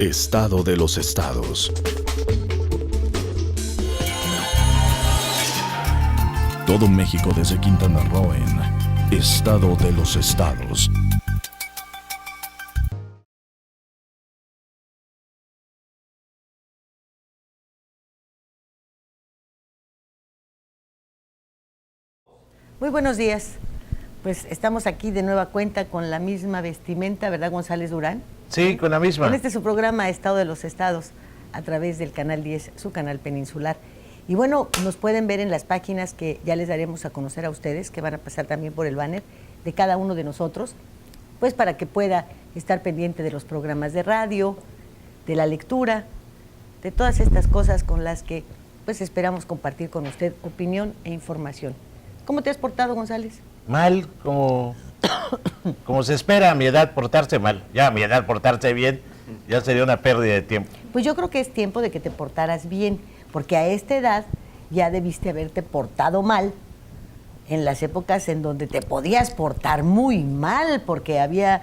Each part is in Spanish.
Estado de los estados. Todo México desde Quintana Roo en Estado de los estados. Muy buenos días. Pues estamos aquí de nueva cuenta con la misma vestimenta, ¿verdad, González Durán? Sí, con la misma. En este su programa Estado de los Estados a través del Canal 10, su canal peninsular. Y bueno, nos pueden ver en las páginas que ya les daremos a conocer a ustedes, que van a pasar también por el banner de cada uno de nosotros, pues para que pueda estar pendiente de los programas de radio, de la lectura, de todas estas cosas con las que pues esperamos compartir con usted opinión e información. ¿Cómo te has portado, González? Mal, como se espera a mi edad portarse mal. Ya a mi edad portarse bien, ya sería una pérdida de tiempo. Pues yo creo que es tiempo de que te portaras bien, porque a esta edad ya debiste haberte portado mal en las épocas en donde te podías portar muy mal, porque había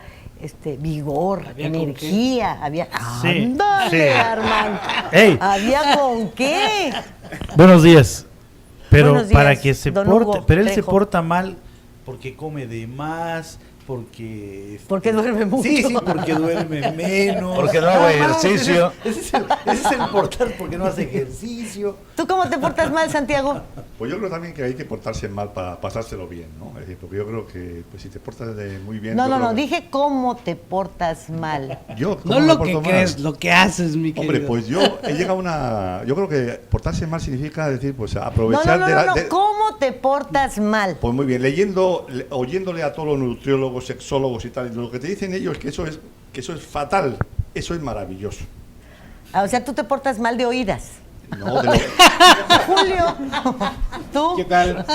vigor, ¿Había energía, había... Sí, ¡Ándale, sí. Armando! ¡Ey! ¿Había con qué? Buenos días. Pero Buenos días, para que se don porte, Hugo pero él se Trejo. porta mal porque come de más, porque Duerme mucho. Sí, porque duerme menos. Porque no hago Nada más, ejercicio. Ese es el portar porque no hace ejercicio. ¿Tú cómo te portas mal, Santiago? Pues yo creo también que hay que portarse mal para pasárselo bien, ¿no? Es decir, porque yo creo que pues, si te portas muy bien... No, yo creo que- dije cómo te portas mal. Yo, ¿cómo No me lo porto que mal? crees, lo que haces, mi Hombre, querido. pues yo he llegado a una... Yo creo que portarse mal significa decir, pues No, aprovechar no, ¿cómo te portas mal? Pues muy bien, oyéndole a todos los nutriólogos, sexólogos y tal, y lo que te dicen ellos es que eso es fatal, eso es maravilloso. O sea, tú te portas mal de oídas. No, de lo- Julio, ¿tú? ¿Qué tal?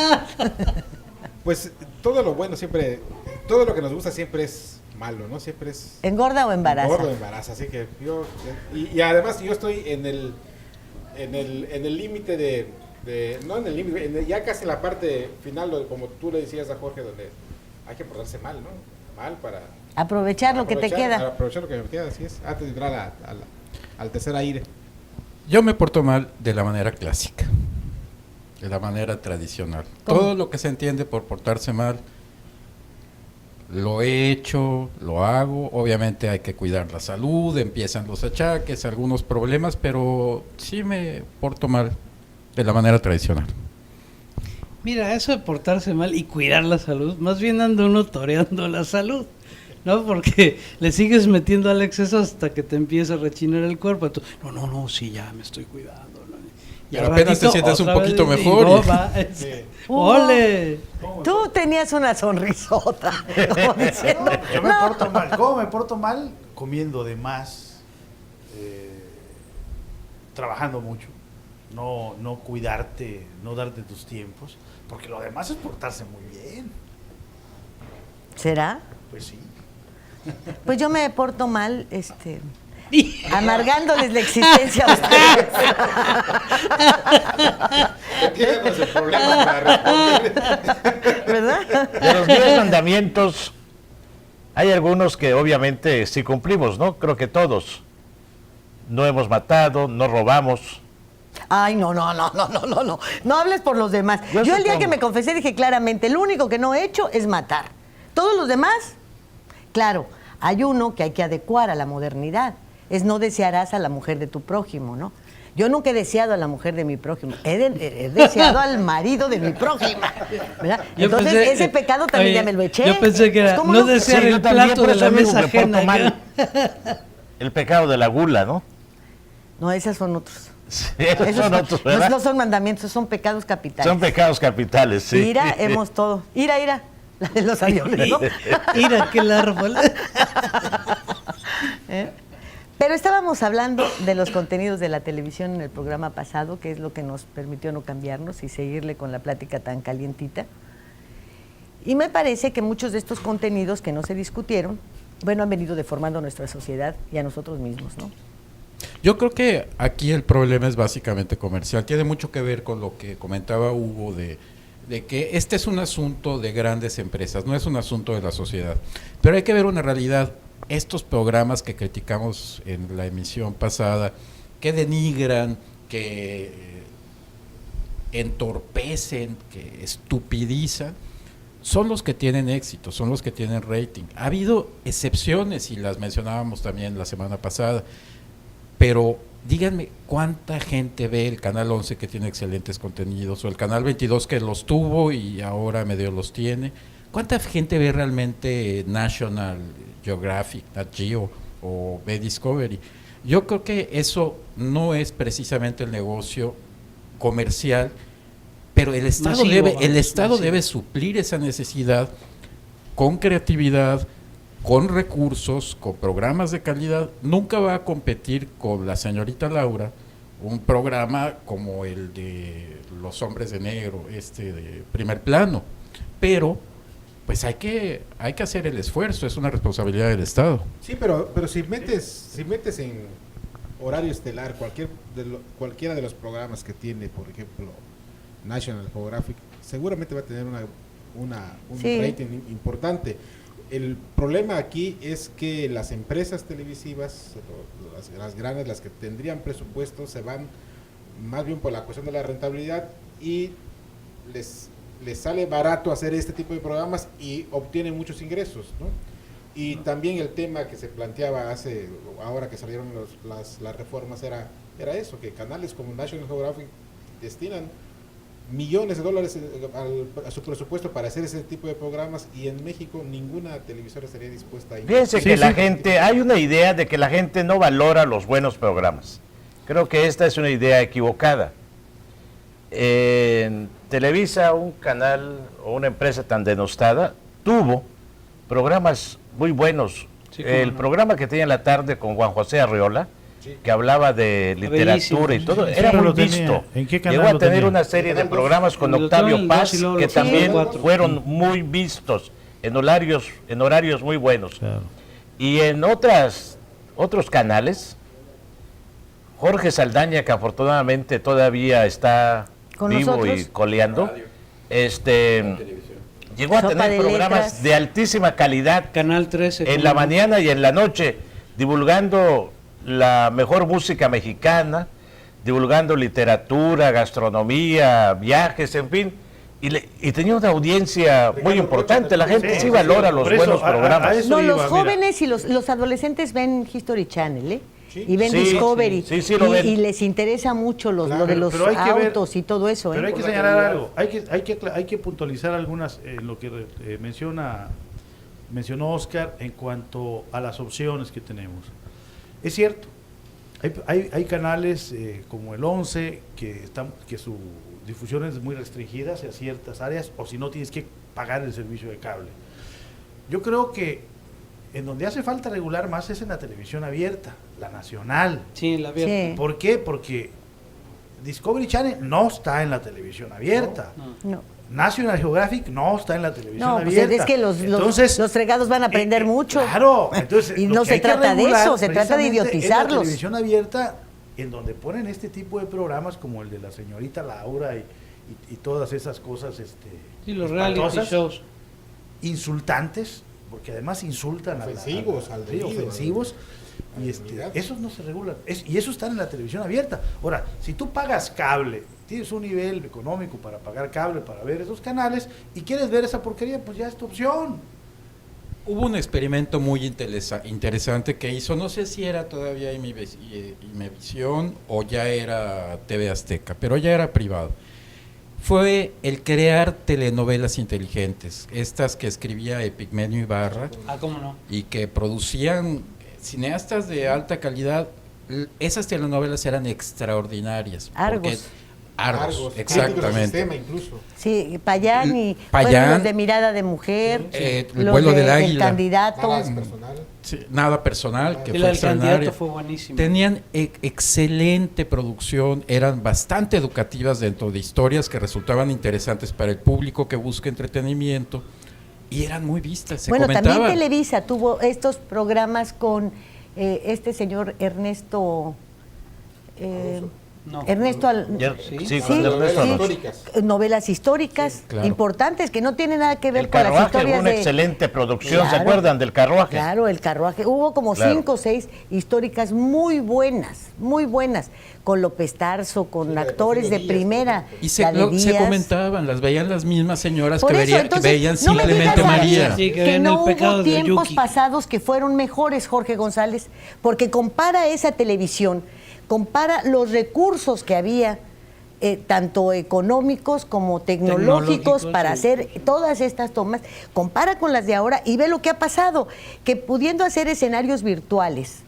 Pues todo lo bueno siempre, todo lo que nos gusta siempre es malo, ¿no? Siempre es ¿Engorda o embaraza? gordo, embaraza, así que yo y además yo estoy en el límite no en el límite, ya casi en la parte final, como tú le decías a Jorge, donde hay que portarse mal, ¿no? Mal para Aprovechar lo que te para queda. aprovechar lo que me queda, así es, antes de entrar al tercer aire. Yo me porto mal de la manera clásica, de la manera tradicional. ¿Cómo? Todo lo que se entiende por portarse mal, lo he hecho, lo hago. Obviamente hay que cuidar la salud, empiezan los achaques, algunos problemas, pero sí me porto mal de la manera tradicional. Mira, eso de portarse mal y cuidar la salud, más bien anda uno toreando la salud, ¿no? Porque le sigues metiendo al exceso hasta que te empieza a rechinar el cuerpo. Tú, no, sí, ya me estoy cuidando, ¿no? Y Pero al apenas te ratito, sientes un otra poquito vez, mejor no, y- va, ¡ole! Tú tenías una sonrisota. Como diciendo, Yo me "No". porto mal. ¿Cómo me porto mal? Comiendo de más, trabajando mucho, no cuidarte, no darte tus tiempos, porque lo demás es portarse muy bien. ¿Será? Pues sí. Pues yo me porto mal, amargándoles la existencia a ustedes. Tienes el problema para responder. ¿Verdad? De los 10 mandamientos, hay algunos que obviamente sí cumplimos, ¿no? Creo que todos. No hemos matado, no robamos. Ay, no. No hables por los demás. Yo Yo el día supongo. que me confesé dije claramente, lo único que no he hecho es matar. Todos los demás, claro, hay uno que hay que adecuar a la modernidad. Es no desearás a la mujer de tu prójimo, ¿no? Yo nunca he deseado a la mujer de mi prójimo, he deseado al marido de mi prójima, ¿verdad? Yo Entonces pensé, ese pecado también oye, ya me lo eché. Yo pensé que era ¿Cómo no desear Sí, yo el también, plato por de eso la digo, mesa me porto ajena. mal. El pecado de la gula, ¿no? No, esas son otros. Sí, Esos son otros, ¿verdad? no son mandamientos, son pecados capitales. Son pecados capitales, sí. Ira, hemos todo. Ira, la de los aviones, ¿no? Mira que el árbol. ¿Eh? Pero estábamos hablando de los contenidos de la televisión en el programa pasado, que es lo que nos permitió no cambiarnos y seguirle con la plática tan calientita. Y me parece que muchos de estos contenidos que no se discutieron, bueno, han venido deformando nuestra sociedad y a nosotros mismos, ¿no? Yo creo que aquí el problema es básicamente comercial. Tiene mucho que ver con lo que comentaba Hugo de que este es un asunto de grandes empresas, no es un asunto de la sociedad. Pero hay que ver una realidad. estos programas que criticamos en la emisión pasada, que denigran, que entorpecen, que estupidizan, son los que tienen éxito, son los que tienen rating. Ha habido excepciones y las mencionábamos también la semana pasada, pero díganme cuánta gente ve el Canal 11 que tiene excelentes contenidos, o el Canal 22 que los tuvo y ahora medio los tiene. ¿Cuánta gente ve realmente National Geographic, Nat Geo o ve Discovery? Yo creo que eso no es precisamente el negocio comercial, pero el Estado debe suplir esa necesidad con creatividad, con recursos, con programas de calidad. Nunca va a competir con La Señorita Laura un programa como el de Los Hombres de Negro, de Primer Plano, pero pues hay que hacer el esfuerzo, es una responsabilidad del Estado. Sí, pero si metes en horario estelar cualquiera de los programas que tiene, por ejemplo, National Geographic, seguramente va a tener un rating importante. El problema aquí es que las empresas televisivas, las grandes, las que tendrían presupuesto, se van más bien por la cuestión de la rentabilidad y les sale barato hacer este tipo de programas y obtienen muchos ingresos, ¿no? Y también el tema que se planteaba ahora que salieron las reformas era eso, que canales como National Geographic destinan millones de dólares a su presupuesto para hacer ese tipo de programas, y en México ninguna televisora estaría dispuesta a Fíjense que la gente, hay una idea de que la gente no valora los buenos programas. Creo que esta es una idea equivocada. En Televisa, un canal o una empresa tan denostada, tuvo programas muy buenos. Sí, el programa que tenía en la tarde con Juan José Arriola, que hablaba de literatura y todo, era muy visto. ¿En qué canal Llegó a lo tener tenía? una serie de programas con Octavio Paz que también fueron muy vistos en horarios muy buenos. Claro. Y en otros canales, Jorge Saldaña, que afortunadamente todavía está ¿Con vivo nosotros? y coleando, llegó a Sopa tener de programas letras. de altísima calidad Canal 13. en la mañana y en la noche, divulgando la mejor música mexicana, divulgando literatura, gastronomía, viajes, en fin, y tenía una audiencia muy importante. La gente sí valora los Por eso, buenos programas. eso No, iba, los mira. jóvenes y los adolescentes ven History Channel, ¿eh? Sí. Y ven Sí, Discovery. sí, lo ven. Y les interesa mucho lo de los pero hay que ver- autos y todo eso, Pero ¿eh? hay que señalar algo, hay que puntualizar algunas, lo que mencionó Oscar en cuanto a las opciones que tenemos. Es cierto, hay canales como el 11 que su difusión es muy restringida hacia ciertas áreas, o si no tienes que pagar el servicio de cable. Yo creo que en donde hace falta regular más es en la televisión abierta, la nacional. Sí, la abierta. Sí. ¿Por qué? Porque Discovery Channel no está en la televisión abierta. No. National Geographic no está en la televisión No, pues abierta. es que los fregados van a aprender mucho. Claro, entonces Y lo no que se hay que trata de regular eso, se trata de precisamente es idiotizarlos. la televisión abierta, en donde ponen este tipo de programas como el de la señorita Laura y todas esas cosas Sí, los reality espantosas, shows. insultantes, porque además insultan Ofensivos, al debido, ofensivos. Y esos no se regulan, y eso está en la televisión abierta. Ahora, si tú pagas cable, tienes un nivel económico para pagar cable, para ver esos canales, y quieres ver esa porquería, pues ya es tu opción. Hubo un experimento muy interesante que hizo, no sé si era todavía Imevisión o ya era TV Azteca, pero ya era privado. Fue el crear telenovelas inteligentes, estas que escribía Epigmenio Ibarra ¿Cómo no? y que producían cineastas de alta calidad. Esas telenovelas eran extraordinarias. Argos. Argos, críticos del exactamente. sistema incluso. Sí, Payán y Payán, los de Mirada de Mujer, el los vuelo del El águila. candidato. Nada personal. Sí, nada personal, que El fue del extraordinario. candidato fue buenísimo. Tenían excelente producción, eran bastante educativas dentro de historias que resultaban interesantes para el público que busca entretenimiento y eran muy vistas, se Bueno, comentaban. también Televisa tuvo estos programas con este señor Ernesto No. Ernesto Sí, con Ernesto Alonso. Históricas. novelas históricas Sí, claro. importantes que no tienen nada que ver El con las Carruaje, historias una de... excelente producción, ¿se Claro. acuerdan del Carruaje? Claro, el Carruaje. Hubo como Claro. 5 o 6 históricas muy buenas, con López Tarso, con Sí, la de actores de Porfirio Díaz, primera. Y la de se Díaz. comentaban, las veían las mismas señoras Por que, eso, que entonces, veían no me simplemente digas a mí María. Sí, que que ven no el pecado hubo de tiempos Yuki. pasados que fueron mejores, Jorge González, porque compara esa televisión, compara los recursos que había, tanto económicos como tecnológicos para sí. hacer todas estas tomas, compara con las de ahora y ve lo que ha pasado, que pudiendo hacer escenarios virtuales,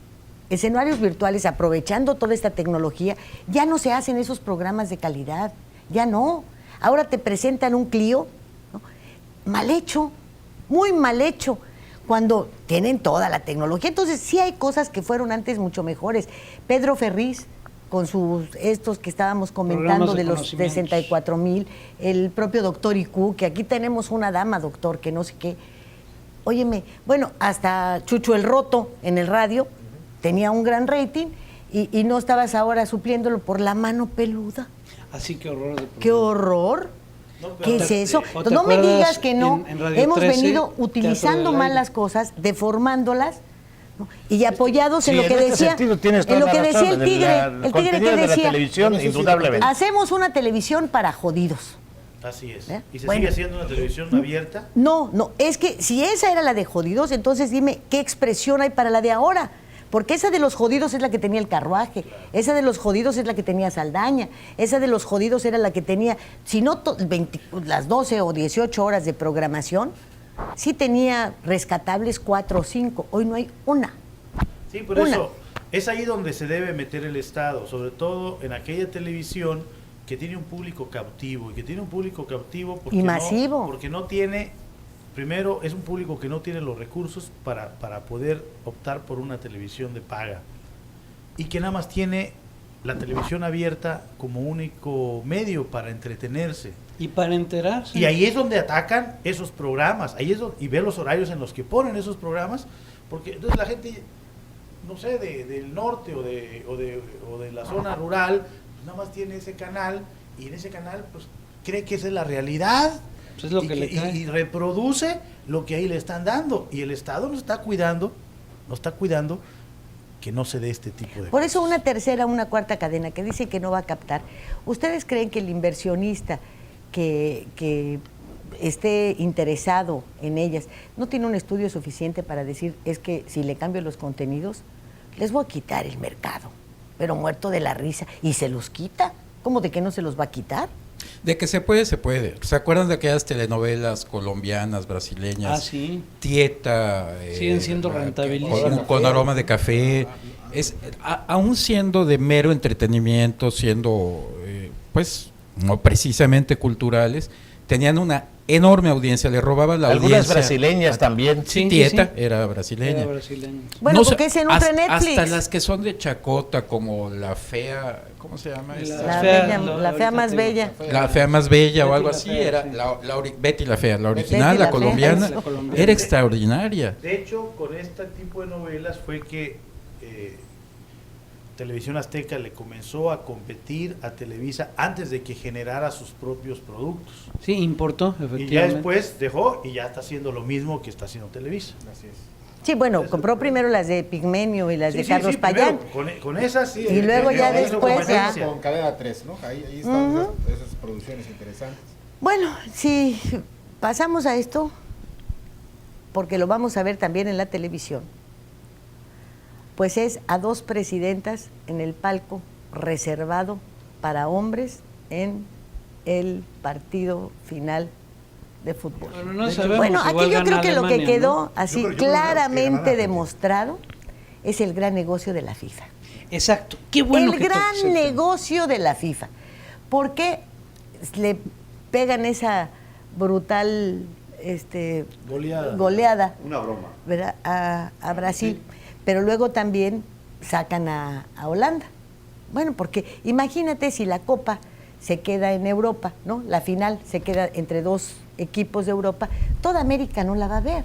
aprovechando toda esta tecnología, ya no se hacen esos programas de calidad, ya no. Ahora te presentan un Clio, ¿no? Mal hecho, muy mal hecho, cuando tienen toda la tecnología. Entonces sí hay cosas que fueron antes mucho mejores. Pedro Ferriz, con estos que estábamos comentando Programas de de los conocimientos. 64,000, el propio doctor IQ, que aquí tenemos una dama, doctor, que no sé qué. Óyeme, bueno, hasta Chucho el Roto en el radio tenía un gran rating y no estabas ahora supliéndolo por La Mano Peluda. Así que horror de ¡Qué horror! ¿Qué es eso? ¿O te No me acuerdas digas que no. en Radio Hemos 13, venido Teatro utilizando del mal Aire? las cosas, deformándolas, ¿no? Y apoyados en Sí, lo que en este decía, sentido tienes toda en lo la que razón, decía el en tigre, el el tigre contenido que de la decía, televisión, indudablemente. hacemos una televisión para jodidos. Así es. ¿Eh? ¿Y se Bueno. sigue haciendo una televisión abierta? No, es que si esa era la de jodidos, entonces dime qué expresión hay para la de ahora. Porque esa de los jodidos es la que tenía el Carruaje, esa de los jodidos es la que tenía Saldaña, esa de los jodidos era la que tenía, si no las 12 o 18 horas de programación, sí tenía rescatables 4 o 5, hoy no hay una. Sí, por Una. eso es ahí donde se debe meter el Estado, sobre todo en aquella televisión que tiene un público cautivo, y que tiene un público cautivo porque, Y masivo. porque no tiene, primero es un público que no tiene los recursos para poder optar por una televisión de paga, y que nada más tiene la televisión abierta como único medio para entretenerse. Y para enterarse. Y ahí es donde atacan esos programas, ahí es donde, y ve los horarios en los que ponen esos programas, porque entonces la gente, no sé, del norte o de la zona rural, pues nada más tiene ese canal, y en ese canal pues cree que esa es la realidad, Pues es lo y, que le cae. y reproduce lo que ahí le están dando, y el Estado nos está cuidando que no se dé este tipo de Por cosas. eso una tercera, una cuarta cadena que dice que no va a captar. ¿Ustedes creen que el inversionista que esté interesado en ellas no tiene un estudio suficiente para decir, es que si le cambio los contenidos, les voy a quitar el mercado, pero muerto de la risa, y se los quita? ¿Cómo de que no se los va a quitar? De que se puede, se puede. ¿Se acuerdan de aquellas telenovelas colombianas, brasileñas? Ah, sí. Tieta. Siguen siendo rentabilísimas. Con aroma de café. Aún siendo de mero entretenimiento, siendo, pues, no precisamente culturales, tenían una enorme audiencia, le robaban la Algunas audiencia. brasileñas también. Sí, Tieta sí. era brasileña. Era brasileño. Bueno, No sé, porque se nutre Netflix. Hasta las que son de chacota, como la fea, ¿cómo se llama? La, fea, bella- no, la fea ahorita más te bella. La fea más bella o Betty algo la así, Fea, era sí. Betty la fea, la original, Betty la la Fea, colombiana, la colombiana. era extraordinaria. De hecho, con este tipo de novelas fue que Televisión Azteca le comenzó a competir a Televisa antes de que generara sus propios productos. Sí, importó, Y efectivamente. ya después dejó y ya está haciendo lo mismo que está haciendo Televisa. Así es. Sí, bueno, compró primero las de Pigmenio y las de Carlos primero Payán. con esas sí. Y luego ya hizo después ya- competencia. Con Cadena 3, ¿no? Ahí están esas producciones interesantes. Bueno, si pasamos a esto, porque lo vamos a ver también en la televisión, pues es a 2 presidentas en el palco reservado para hombres en el partido final de fútbol. Bueno, no sabemos, Bueno, igual aquí yo gana creo que lo que Alemania, quedó ¿no? así Yo creo que gana claramente Alemania. demostrado es el gran negocio de la FIFA. Exacto. Qué bueno el que gran tocas el tema. negocio de la FIFA. ¿Por qué le pegan esa brutal goleada, Una broma. ¿verdad? a Brasil? Pero luego también sacan a Holanda. Bueno, porque imagínate si la Copa se queda en Europa, ¿no? La final se queda entre 2 equipos de Europa, toda América no la va a ver.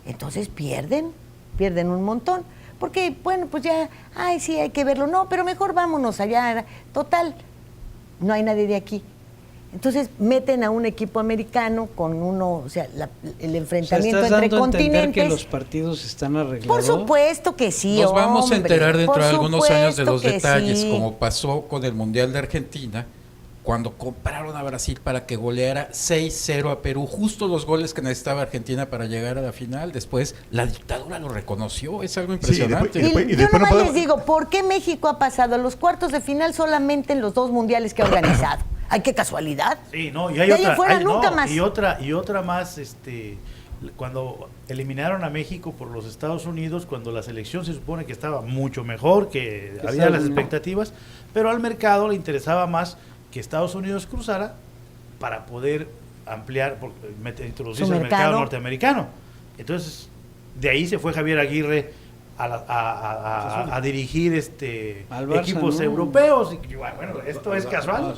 Entonces pierden un montón. porque, bueno, pues ya, ay, sí, hay que verlo. No, pero mejor vámonos allá. Total, no hay nadie de aquí. Entonces meten a un equipo americano con uno, o sea, el enfrentamiento ¿estás entre dando a entender continentes. que los partidos están arreglados? Por supuesto que sí, Nos vamos a hombre, enterar dentro por de algunos años de los supuesto que detalles, sí. como pasó con el Mundial de Argentina, cuando compraron a Brasil para que goleara 6-0 a Perú, justo los goles que necesitaba Argentina para llegar a la final. Después la dictadura lo reconoció, es algo impresionante. Y yo nomás les digo, ¿por qué México ha pasado a los cuartos de final solamente en los 2 mundiales que ha organizado? ¡Ay, qué casualidad! Sí, no, y hay De ahí otra, afuera nunca más. y otra más, cuando eliminaron a México por los Estados Unidos, cuando la selección se supone que estaba mucho mejor, que había las expectativas, pero al mercado le interesaba más que Estados Unidos cruzara para poder ampliar, introducirse al mercado norteamericano. Entonces, de ahí se fue Javier Aguirre a dirigir Al Barça, equipos ¿no? europeos. Y bueno, esto es casual.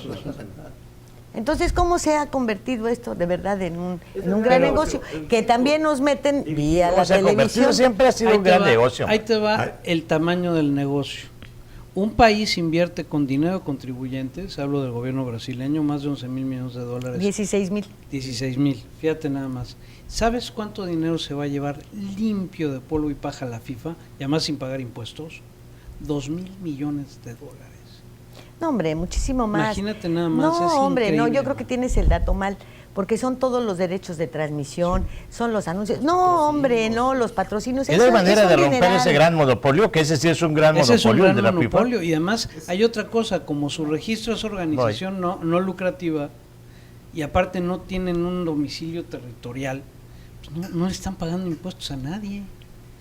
Entonces, ¿cómo se ha convertido esto de verdad en un gran negocio? Que también nos meten vía la televisión. Siempre ha sido un gran negocio. Ahí te va el tamaño del negocio. Un país invierte con dinero de contribuyentes, hablo del gobierno brasileño, más de 11 mil millones de dólares. 16,000. 16,000, fíjate nada más. ¿Sabes cuánto dinero se va a llevar limpio de polvo y paja a la FIFA, y además sin pagar impuestos? 2,000 millones de dólares. No, hombre, muchísimo más. Imagínate nada más. No, es hombre, no, increíble. yo creo que tienes el dato mal, porque son todos los derechos de transmisión, son los anuncios. No, hombre, no, los patrocinios. Y no hay manera de romper dineral. ese gran monopolio, que ese sí es un gran Ese es un monopolio gran de la monopolio. FIFA. Y además hay otra cosa, como su registro es organización no lucrativa, y aparte no tienen un domicilio territorial, pues no le están pagando impuestos a nadie.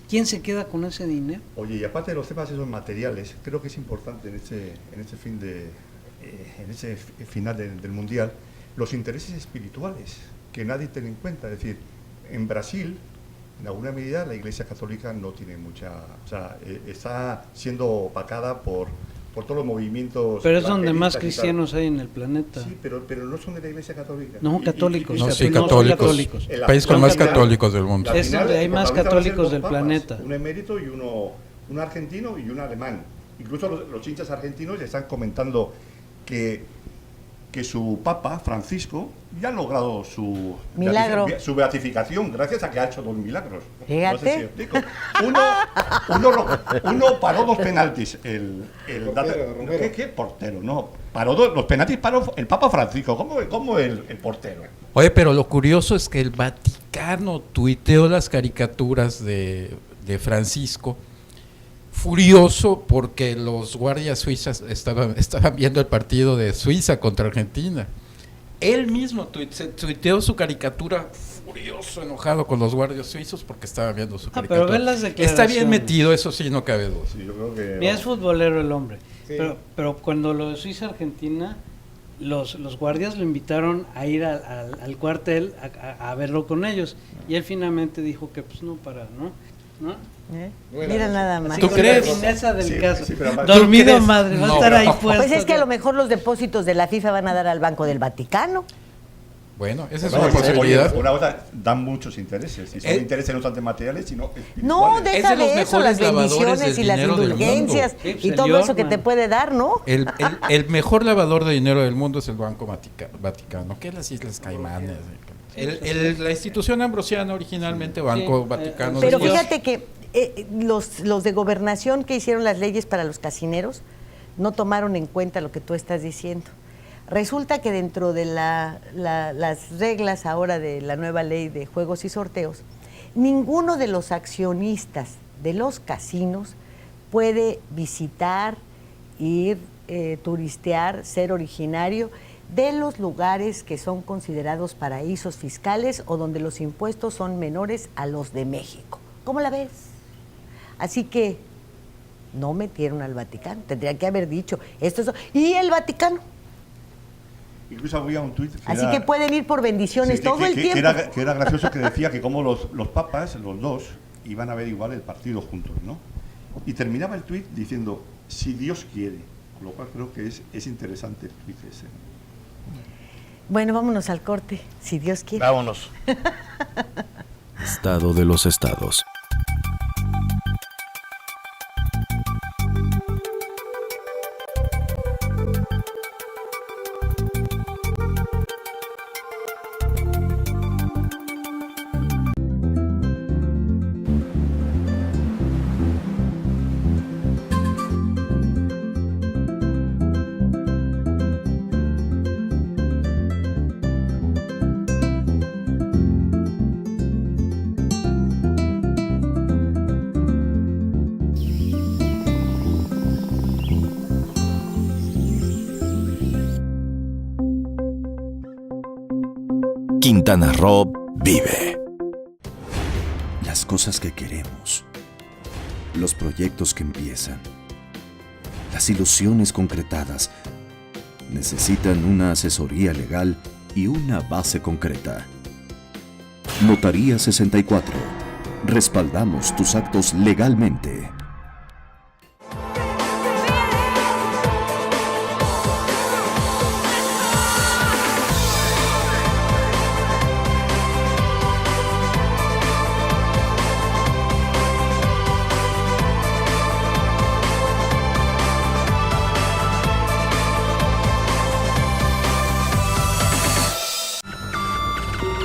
¿Quién se queda con ese dinero? Oye, y aparte de los temas esos materiales, creo que es importante en ese final del Mundial, los intereses espirituales, que nadie tiene en cuenta. Es decir, en Brasil, en alguna medida, la Iglesia Católica no tiene mucha... O sea, está siendo opacada por todos los movimientos... Pero es donde más evangelistas y tal. cristianos hay en el planeta. Sí, pero no son de la Iglesia Católica. No, católicos. No, sí, No, son católicos. En la País con final- más católicos del mundo. la Es final, donde hay el más protagonista va a ser católicos dos del papas, planeta. Un emérito y un argentino y un alemán. Incluso los hinchas argentinos ya están comentando que su papa, Francisco, ya ha logrado su Milagro. su beatificación gracias a que ha hecho 2 milagros. Fíjate. No sé si explico. Uno paró 2 penaltis. El portero, Romero. ¿Qué portero? No, los penaltis paró el Papa Francisco. ¿Cómo el portero? Oye, pero lo curioso es que el Vaticano tuiteó las caricaturas de Francisco, furioso porque los guardias suizas estaban viendo el partido de Suiza contra Argentina. Él mismo tuiteó su caricatura furioso, enojado con los guardias suizos porque estaba viendo su caricatura. pero ve las Está declaraciones. bien metido, eso sí, no cabe duda. Sí, yo creo que Mira, es futbolero el hombre. Sí. Pero cuando lo de Suiza-Argentina, los guardias lo invitaron a ir al cuartel a verlo con ellos. Y él finalmente dijo que pues no para, ¿no? Buena Mira noche. nada más. ¿Tú Con crees? la fineza del Sí, caso. sí, pero aparte- Dormido, ¿Tú crees? madre, va a No, estar ahí no. puesto. Pues es que a lo mejor los depósitos de la FIFA van a dar al Banco del Vaticano. Bueno, esa es Bueno, una posibilidad. Una cosa, dan muchos intereses. Y son intereses no tanto materiales, sino espirituales. No, deja de los de eso, mejores las lavadores bendiciones del y las dinero del indulgencias mundo. Sí, pues y el todo eso que Yorkman. te puede dar, ¿no? El mejor lavador de dinero del mundo es el Banco Vaticano, que es las Islas Caimanes. La institución ambrosiana originalmente, Banco Sí, Vaticano. Pero después- fíjate que los de gobernación que hicieron las leyes para los casineros no tomaron en cuenta lo que tú estás diciendo. Resulta que dentro de las reglas ahora de la nueva ley de juegos y sorteos, ninguno de los accionistas de los casinos puede visitar, ir, turistear, ser originario de los lugares que son considerados paraísos fiscales o donde los impuestos son menores a los de México. ¿Cómo la ves? Así que no metieron al Vaticano. Tendría que haber dicho esto es... ¿Y el Vaticano? Incluso había un tuit Así que pueden ir por bendiciones sí, todo el tiempo. que era gracioso, que decía que como los papas, los dos, iban a ver igual el partido juntos, ¿no? Y terminaba el tuit diciendo, si Dios quiere, con lo cual creo que es interesante el tuit ese. Bueno, vámonos al corte, si Dios quiere. Vámonos. Estado de los estados. Quintana Roo vive. Las cosas que queremos, los proyectos que empiezan, las ilusiones concretadas necesitan una asesoría legal y una base concreta. Notaría 64. Respaldamos tus actos legalmente.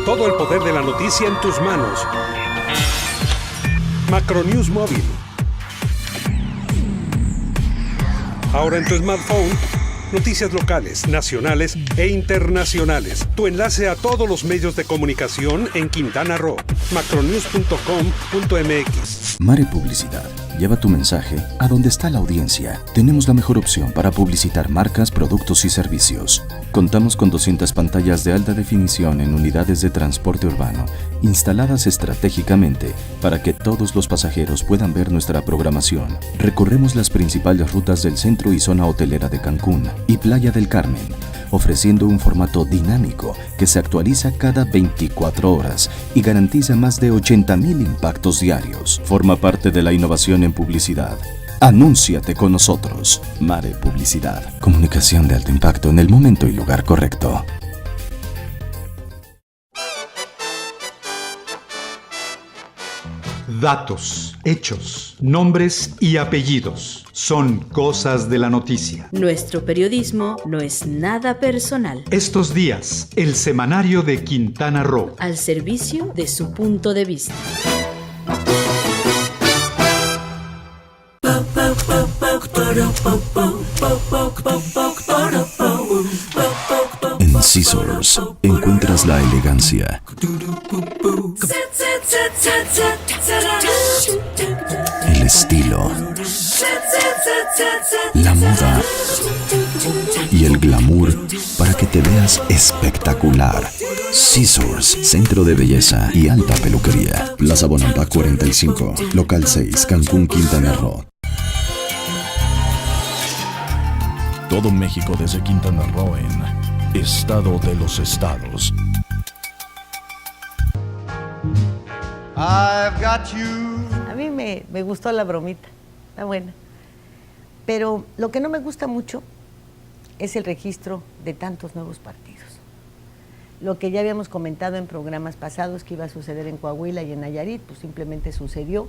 Todo el poder de la noticia en tus manos. Macronews Móvil. Ahora en tu smartphone, noticias locales, nacionales e internacionales. Tu enlace a todos los medios de comunicación en Quintana Roo. macronews.com.mx. Mare Publicidad. Lleva tu mensaje a donde está la audiencia. Tenemos la mejor opción para publicitar marcas, productos y servicios. Contamos con 200 pantallas de alta definición en unidades de transporte urbano, instaladas estratégicamente para que todos los pasajeros puedan ver nuestra programación. Recorremos las principales rutas del centro y zona hotelera de Cancún y Playa del Carmen, ofreciendo un formato dinámico que se actualiza cada 24 horas y garantiza más de 80,000 impactos diarios. Forma parte de la innovación en publicidad. Anúnciate con nosotros. Mare Publicidad. Comunicación de alto impacto en el momento y lugar correcto. Datos, hechos, nombres y apellidos son cosas de la noticia. Nuestro periodismo no es nada personal. Estos días, el semanario de Quintana Roo. Al servicio de su punto de vista. En Scissors encuentras la elegancia, el estilo, la moda y el glamour para que te veas espectacular. Scissors, centro de belleza y alta peluquería. Plaza Bonampak 45, local 6, Cancún, Quintana Roo. Todo México desde Quintana Roo en Estado de los Estados. A mí me gustó la bromita, está buena. Pero lo que no me gusta mucho es el registro de tantos nuevos partidos. Lo que ya habíamos comentado en programas pasados que iba a suceder en Coahuila y en Nayarit, pues simplemente sucedió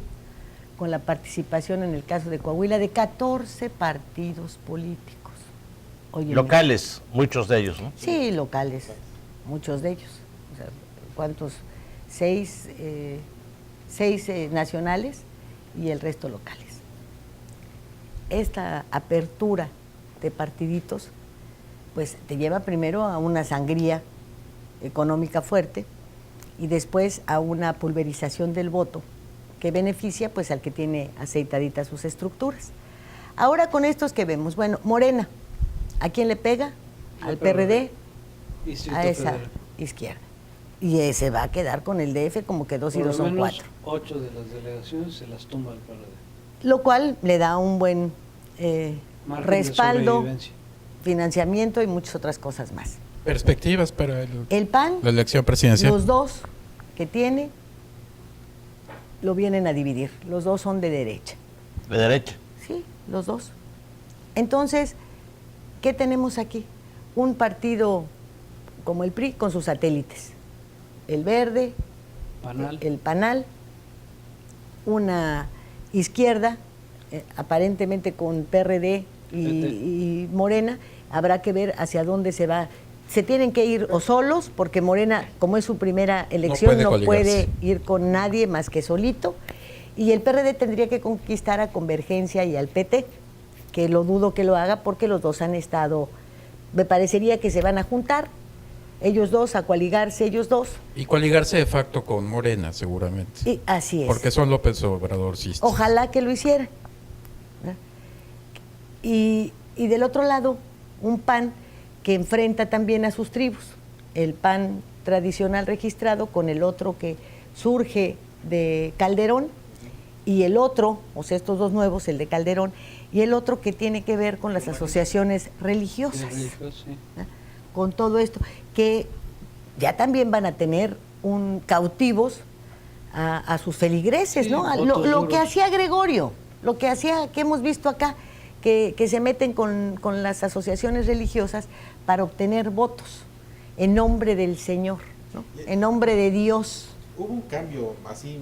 con la participación en el caso de Coahuila de 14 partidos políticos. Óyeme. Locales, muchos de ellos, ¿no? Sí, locales, muchos de ellos. O sea, ¿cuántos? 6 nacionales y el resto locales. Esta apertura de partiditos, pues te lleva primero a una sangría económica fuerte y después a una pulverización del voto que beneficia pues al que tiene aceitaditas sus estructuras. Ahora con estos que vemos, bueno, Morena, ¿a quién le pega? Al PRD, a esa izquierda. Y se va a quedar con el DF como que 2 y 2 son 4. 8 de las delegaciones se las tumba el PRD. Lo cual le da un buen respaldo, financiamiento y muchas otras cosas más. Perspectivas para el PAN, la elección presidencial. Los dos que tiene lo vienen a dividir. Los dos son de derecha. ¿De derecha? Sí, los dos. Entonces, ¿qué tenemos aquí? Un partido como el PRI con sus satélites. El Verde, el Panal, una izquierda, aparentemente con PRD y Morena. Habrá que ver hacia dónde se va. Se tienen que ir o solos, porque Morena, como es su primera elección, no puede ir con nadie más que solito. Y el PRD tendría que conquistar a Convergencia y al PT, que lo dudo que lo haga, porque los dos han estado, me parecería que se van a juntar, ellos dos, a coaligarse ellos dos. Y coaligarse de facto con Morena, seguramente. Y así es. Porque son López Obradorcistas. Ojalá que lo hicieran. Y del otro lado, un PAN que enfrenta también a sus tribus. El PAN tradicional registrado con el otro que surge de Calderón, y el otro, o sea, estos dos nuevos, el de Calderón, y el otro que tiene que ver con las asociaciones religiosas, con todo esto, que ya también van a tener cautivos a sus feligreses, ¿no? Lo que hacía Gregorio, lo que hemos visto acá, que se meten con las asociaciones religiosas para obtener votos en nombre del Señor, ¿no? En nombre de Dios. Hubo un cambio así,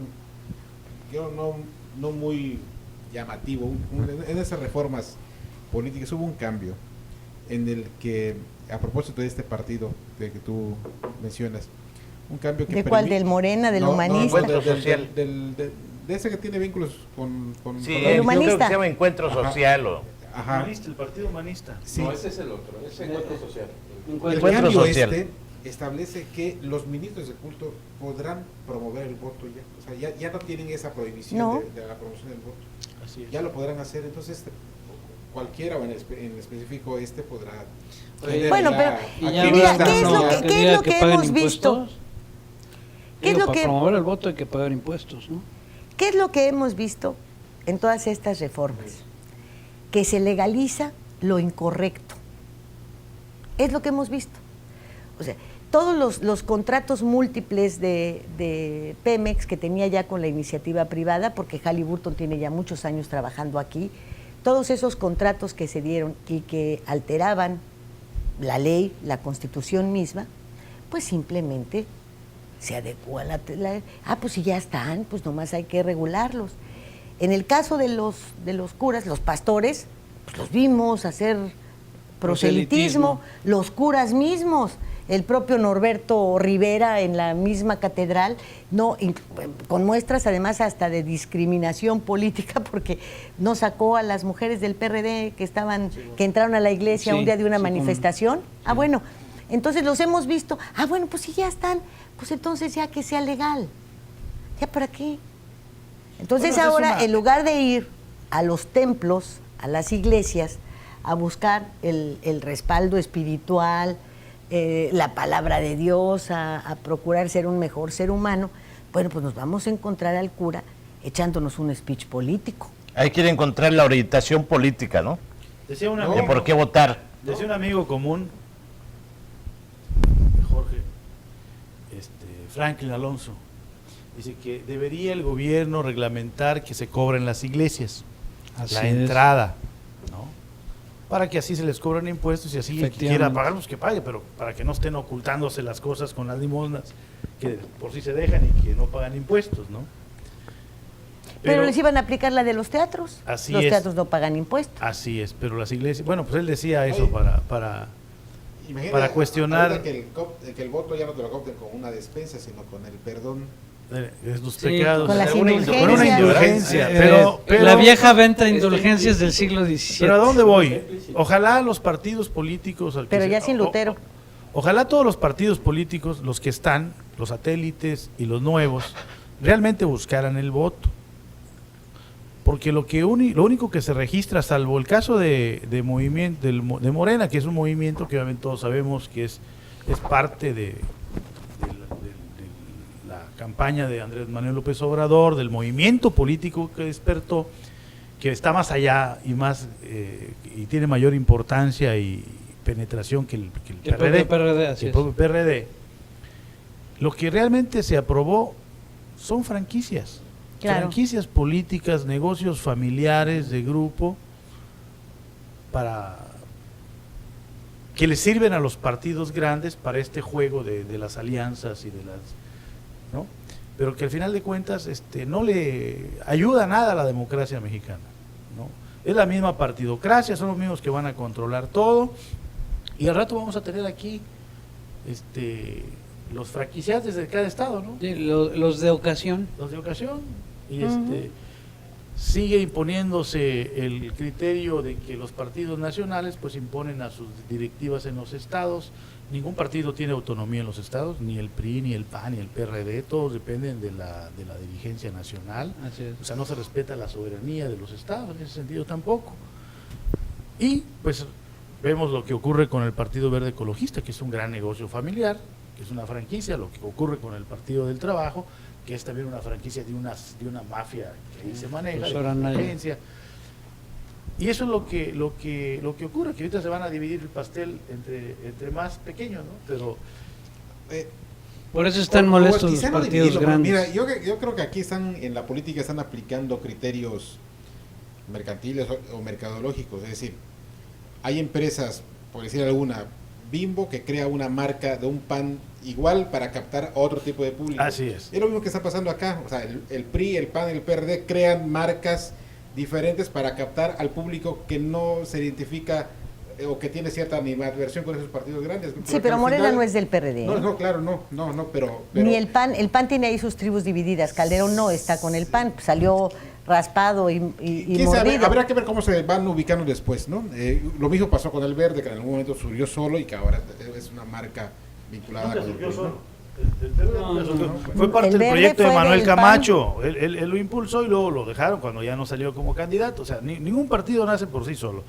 yo no muy llamativo, en esas reformas políticas hubo un cambio en el que, a propósito de este partido de que tú mencionas, un cambio que... ¿De cuál? ¿Del Morena, del humanista? Encuentro social. De ese que tiene vínculos con sí, el humanista. Yo creo que se llama Encuentro Social. Ajá. Humanista, el Partido Humanista. Sí. No, ese es el otro, ese es Encuentro Social. El cambio social establece que los ministros de culto podrán promover el voto ya. O sea, ya no tienen esa prohibición de la promoción del voto. Así es. Ya lo podrán hacer, entonces cualquiera o en específico podrá. Bueno, pero mira, ¿qué es lo que hemos visto? ¿Qué es lo que para promover el voto hay que pagar impuestos, ¿no? ¿Qué es lo que hemos visto en todas estas reformas? Que se legaliza lo incorrecto. Es lo que hemos visto. O sea, todos los contratos múltiples de Pemex que tenía ya con la iniciativa privada, porque Halliburton tiene ya muchos años trabajando aquí, todos esos contratos que se dieron y que alteraban la ley, la Constitución misma, pues simplemente se adecua a pues si ya están, pues nomás hay que regularlos. En el caso de los curas, los pastores, pues los vimos hacer proselitismo, los curas mismos, el propio Norberto Rivera en la misma catedral, con muestras además hasta de discriminación política, porque no sacó a las mujeres del PRD que entraron a la iglesia un día de una manifestación. Bueno, entonces los hemos visto. Bueno, pues si ya están, pues entonces ya que sea legal. ¿Ya para qué? Entonces ahora, en lugar de ir a los templos, a las iglesias, a buscar el respaldo espiritual, la palabra de Dios, a procurar ser un mejor ser humano, bueno, pues nos vamos a encontrar al cura echándonos un speech político. Hay que encontrar la orientación política, ¿no? Decía un amigo, de por qué votar. Decía un amigo común, Jorge, Franklin Alonso, dice que debería el gobierno reglamentar que se cobra en las iglesias la entrada, ¿no? Para que así se les cobren impuestos y así el que quiera pagar, pues que pague, pero para que no estén ocultándose las cosas con las limosnas que por sí se dejan y que no pagan impuestos, ¿no? Pero les iban a aplicar la de los teatros. Así los es. Teatros no pagan impuestos. Así es, pero las iglesias, bueno, pues él decía eso para cuestionar que el voto ya no te lo coopten con una despensa, sino con el perdón de los pecados, con una indulgencia, pero la vieja venta de indulgencias del siglo XVII. Pero ¿a dónde voy? Ojalá los partidos políticos, pero ya sin Lutero, ojalá todos los partidos políticos, los que están, los satélites y los nuevos, realmente buscaran el voto, porque lo único que se registra, salvo el caso de movimiento de Morena, que es un movimiento que obviamente todos sabemos que es parte de la campaña de Andrés Manuel López Obrador, del movimiento político que despertó, que está más allá y más y tiene mayor importancia y penetración que el propio PRD. Lo que realmente se aprobó son franquicias. Claro. Franquicias políticas, negocios familiares de grupo que le sirven a los partidos grandes para este juego de las alianzas y de las, ¿no? Pero que al final de cuentas no le ayuda nada a la democracia mexicana, ¿no? Es la misma partidocracia, son los mismos que van a controlar todo, y al rato vamos a tener aquí los franquiciados de cada estado, ¿no? Sí, los de ocasión. Los de ocasión. Y sigue imponiéndose el criterio de que los partidos nacionales pues imponen a sus directivas en los estados. Ningún partido tiene autonomía en los estados, ni el PRI, ni el PAN, ni el PRD, todos dependen de la dirigencia nacional. Así es. O sea, no se respeta la soberanía de los estados, en ese sentido tampoco. Y pues vemos lo que ocurre con el Partido Verde Ecologista, que es un gran negocio familiar, que es una franquicia, lo que ocurre con el Partido del Trabajo, que es también una franquicia de una mafia que ahí se maneja, de una agencia. Y eso es lo que ocurre, que ahorita se van a dividir el pastel entre más pequeños, ¿no? Pero por eso están molestos los quizá no partidos dividirlo, grandes. Mira, yo creo que aquí en la política están aplicando criterios mercantiles o mercadológicos, es decir, hay empresas, por decir alguna, Bimbo, que crea una marca de un pan igual para captar a otro tipo de público. Así es. Es lo mismo que está pasando acá, o sea, el PRI, el PAN, el PRD crean marcas diferentes para captar al público que no se identifica o que tiene cierta animadversión con esos partidos grandes. Sí, pero Morena no es del PRD. No, claro, no, pero Ni el PAN tiene ahí sus tribus divididas. Calderón no está con el PAN, salió raspado y mordido. Habrá que ver cómo se van ubicando después, ¿no? Lo mismo pasó con el Verde, que en algún momento surgió solo y que ahora es una marca vinculada con el PRI, ¿no? Fue parte El del Verde proyecto de fue Manuel del Camacho. Él lo impulsó y luego lo dejaron cuando ya no salió como candidato. O sea, ningún partido nace por sí solo.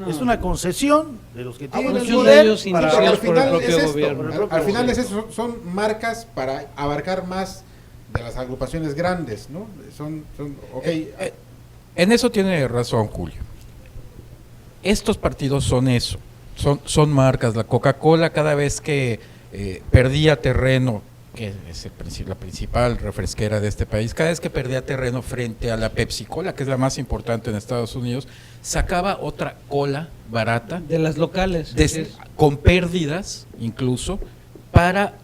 Es una concesión de los que tienen muchos el de poder ellos para- iniciados Pero al por el final propio es gobierno. esto, al final es eso, son marcas para abarcar más de las agrupaciones grandes, ¿no? Okay. En eso tiene razón Julio. Estos partidos son eso, son marcas. La Coca-Cola cada vez que perdía terreno, que es la principal refresquera de este país, cada vez que perdía terreno frente a la Pepsi-Cola, que es la más importante en Estados Unidos, sacaba otra cola barata De las locales. con pérdidas incluso para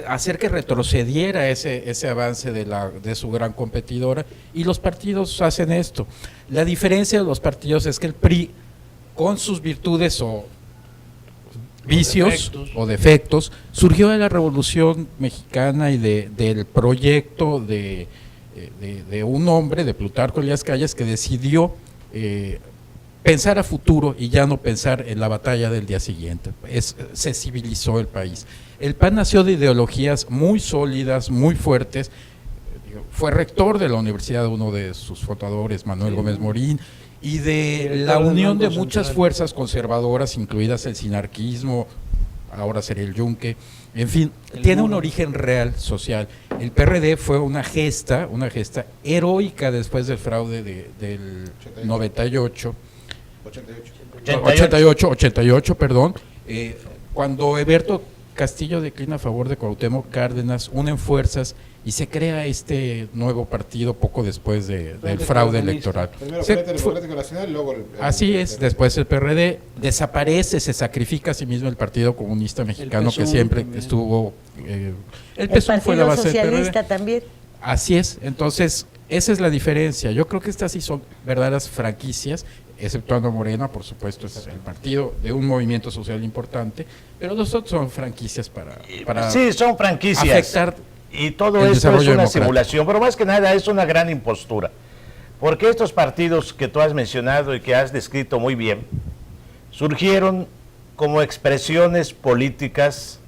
hacer que retrocediera ese avance de su gran competidora, y los partidos hacen esto. La diferencia de los partidos es que el PRI, con sus virtudes o vicios o defectos, surgió de la Revolución Mexicana y del proyecto de un hombre, de Plutarco Elías Calles, que decidió pensar a futuro y ya no pensar en la batalla del día siguiente. Se civilizó el país. El PAN nació de ideologías muy sólidas, muy fuertes. Fue rector de la universidad, uno de sus fundadores, Manuel Gómez Morín, y de la unión de muchas fuerzas conservadoras, incluidas el sinarquismo, ahora sería el Yunque, en fin, tiene un origen real social. El PRD fue una gesta heroica después del fraude del 98, 88, perdón, cuando Eberto Castillo declina a favor de Cuauhtémoc Cárdenas, unen fuerzas y se crea este nuevo partido poco después del fraude electoral. Primero Frente Democrático Nacional, luego Así es, después el PRD desaparece, se sacrifica a sí mismo el Partido Comunista Mexicano, que siempre estuvo... el PSUV fue la base del PRD. Socialista también. Así es, entonces esa es la diferencia. Yo creo que estas sí son verdaderas franquicias, exceptuando Morena, por supuesto, es el partido de un movimiento social importante, pero los otros son franquicias para sí, son franquicias. afectar y todo el esto es desarrollo una democrático. simulación, pero más que nada es una gran impostura. Porque estos partidos que tú has mencionado y que has descrito muy bien, surgieron como expresiones políticas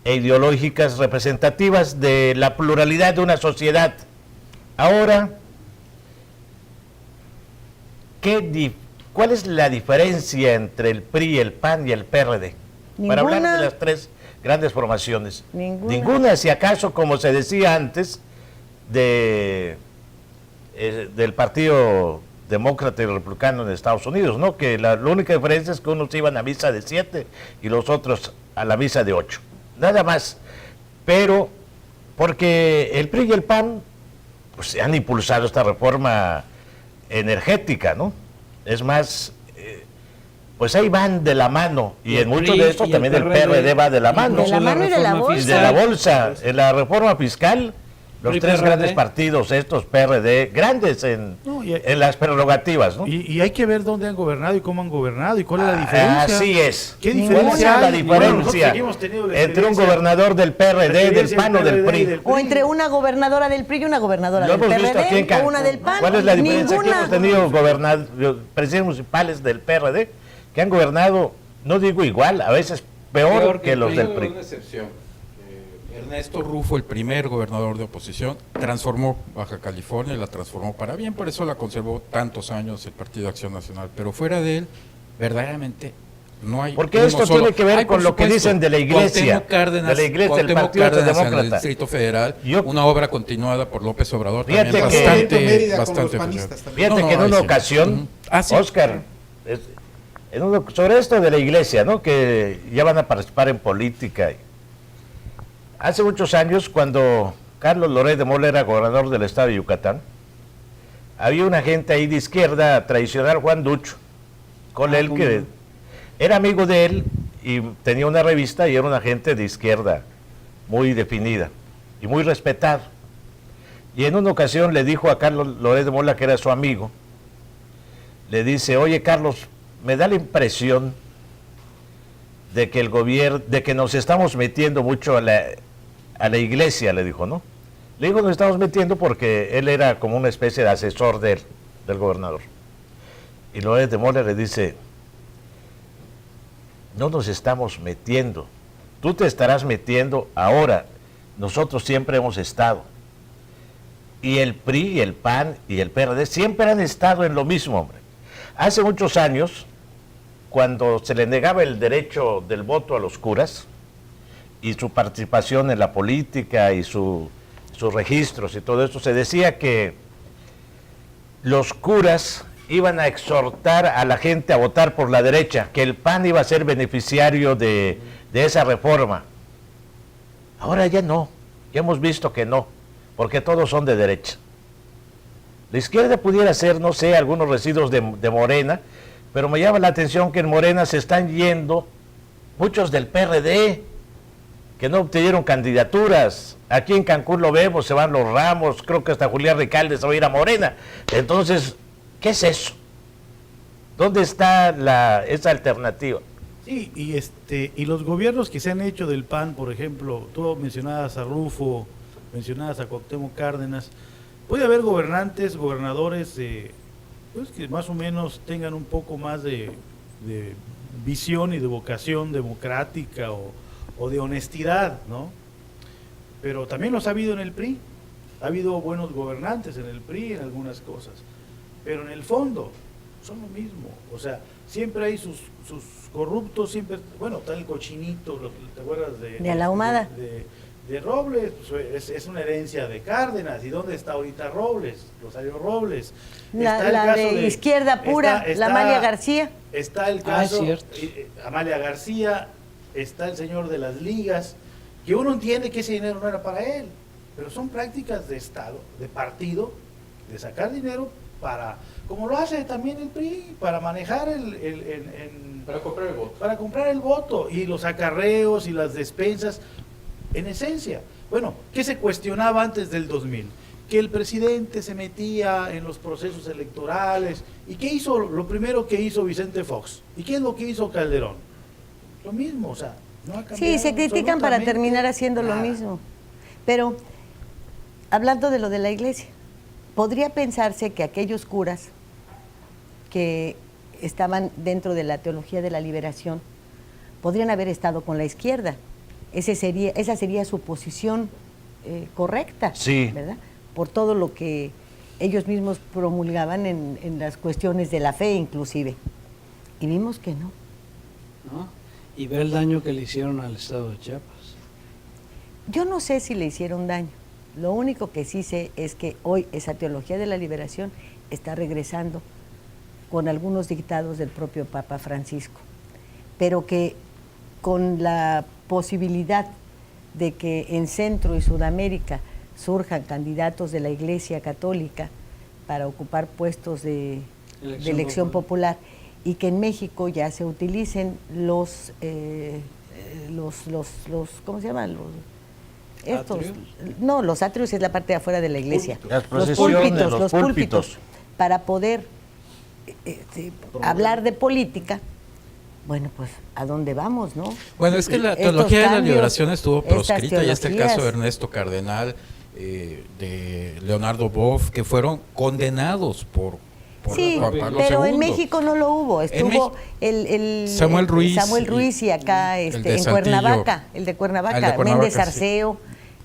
e ideológicas representativas de la pluralidad de una sociedad. Ahora, ¿cuál es la diferencia entre el PRI, el PAN y el PRD? Para hablar de las tres grandes formaciones. Ninguna, si acaso, como se decía antes, del Partido Demócrata y Republicano en Estados Unidos, ¿no? Que la única diferencia es que unos iban a misa de 7 y los otros a la misa de 8. Nada más. Pero, porque el PRI y el PAN pues han impulsado esta reforma energética, ¿no? Es más, pues ahí van de la mano, y en mucho de esto también el PRD va de la mano. De la mano y de la bolsa. Y de la bolsa, en la reforma fiscal, los tres grandes partidos, estos PRD, grandes en las prerrogativas, ¿no? Y hay que ver dónde han gobernado y cómo han gobernado y cuál es la diferencia. Así es. ¿Qué diferencia ¿Cuál es la hay? Bueno, diferencia entre un gobernador del PRD, del PAN o del PRI? O entre una gobernadora del PRI y una gobernadora del PRD, o una del PAN. ¿Cuál es la diferencia? Aquí Ninguna. hemos tenido presidentes municipales del PRD que han gobernado, no digo igual, a veces peor que los del PRI. Una excepción. Ernesto Rufo, el primer gobernador de oposición, transformó Baja California y la transformó para bien, por eso la conservó tantos años el Partido Acción Nacional, pero fuera de él, verdaderamente No hay Porque uno esto solo. tiene que ver Hay, con por lo que supuesto, dicen de la iglesia, Cuauhtémoc Cárdenas, de la iglesia del Cuauhtémoc Partido Cárdenas en el Demócrata. Distrito Federal, Yo- una obra continuada por López Obrador, Fíjate también que- bastante, Mérida con bastante los panistas efectiva. también. Fíjate que en ahí una sí. ocasión, Ujú. Ah, sí. Oscar, sobre esto de la iglesia, ¿no? Que ya van a participar en política. Hace muchos años, cuando Carlos Loret de Mola era gobernador del estado de Yucatán, había una gente ahí de izquierda tradicional, Juan Ducho, con él, que era amigo de él y tenía una revista y era una gente de izquierda muy definida y muy respetado. Y en una ocasión le dijo a Carlos Loret de Mola, que era su amigo, le dice: oye, Carlos, me da la impresión de que el gobierno, de que nos estamos metiendo mucho a la iglesia, le dijo, ¿no? Le digo, nos estamos metiendo porque él era como una especie de asesor del gobernador. Y Loret de Mola le dice: no nos estamos metiendo, tú te estarás metiendo ahora, nosotros siempre hemos estado. Y el PRI, y el PAN y el PRD siempre han estado en lo mismo, hombre. Hace muchos años, cuando se le negaba el derecho del voto a los curas y su participación en la política y sus registros y todo eso, se decía que los curas iban a exhortar a la gente a votar por la derecha, que el PAN iba a ser beneficiario de esa reforma. Ahora ya no, ya hemos visto que no, porque todos son de derecha. La izquierda pudiera ser, no sé, algunos residuos de Morena, pero me llama la atención que en Morena se están yendo muchos del PRD, que no obtuvieron candidaturas. Aquí en Cancún lo vemos, se van los Ramos, creo que hasta Julián Recalde se va a ir a Morena. Entonces, ¿qué es eso? ¿Dónde está esa alternativa? Sí, y los gobiernos que se han hecho del PAN, por ejemplo, tú mencionabas a Rufo, mencionabas a Cuauhtémoc Cárdenas, puede haber gobernadores pues que más o menos tengan un poco más de visión y de vocación democrática o de honestidad, ¿no? Pero también los ha habido en el PRI, ha habido buenos gobernantes en el PRI en algunas cosas, pero en el fondo son lo mismo, o sea, siempre hay sus corruptos, siempre, bueno, está el cochinito, ¿te acuerdas de la Ahumada? De Robles, pues, es una herencia de Cárdenas. ¿Y dónde está ahorita Robles? Rosario Robles. La de izquierda pura, la Amalia García. Está el caso, cierto. Amalia García, está el señor de las ligas, que uno entiende que ese dinero no era para él, pero son prácticas de Estado, de partido, de sacar dinero para, como lo hace también el PRI, para manejar Para comprar el voto. Para comprar el voto y los acarreos y las despensas. En esencia, bueno, ¿qué se cuestionaba antes del 2000? Que el presidente se metía en los procesos electorales. ¿Y qué hizo? Lo primero que hizo Vicente Fox. ¿Y qué es lo que hizo Calderón? Lo mismo, o sea, no ha cambiado. Sí, se critican para absolutamente terminar haciendo lo nada. mismo. Pero, hablando de lo de la iglesia, podría pensarse que aquellos curas que estaban dentro de la teología de la liberación podrían haber estado con la izquierda. Esa sería su posición correcta, Sí. ¿verdad? Por todo lo que ellos mismos promulgaban en las cuestiones de la fe, inclusive. Y vimos que no. ¿No? Y ver el daño que le hicieron al estado de Chiapas. Yo no sé si le hicieron daño. Lo único que sí sé es que hoy esa teología de la liberación está regresando con algunos dictados del propio Papa Francisco, pero que con la posibilidad de que en Centro y Sudamérica surjan candidatos de la Iglesia Católica para ocupar puestos de elección popular y que en México ya se utilicen los ¿cómo se llaman? Los atrios es la parte de afuera de la iglesia. Las procesiones, los púlpitos. Para poder hablar de política. Bueno, pues, ¿a dónde vamos, no? Bueno, es que la Estos teología de la cambios, liberación estuvo estas proscrita, y este el caso de teologías. Ernesto Cardenal, de Leonardo Boff, que fueron condenados por Sí, Juan Pablo pero II. en México no lo hubo. Estuvo el Samuel Ruiz y acá el de en Saltillo. Cuernavaca, el de Cuernavaca, El de Cuernavaca, Méndez sí. Arceo,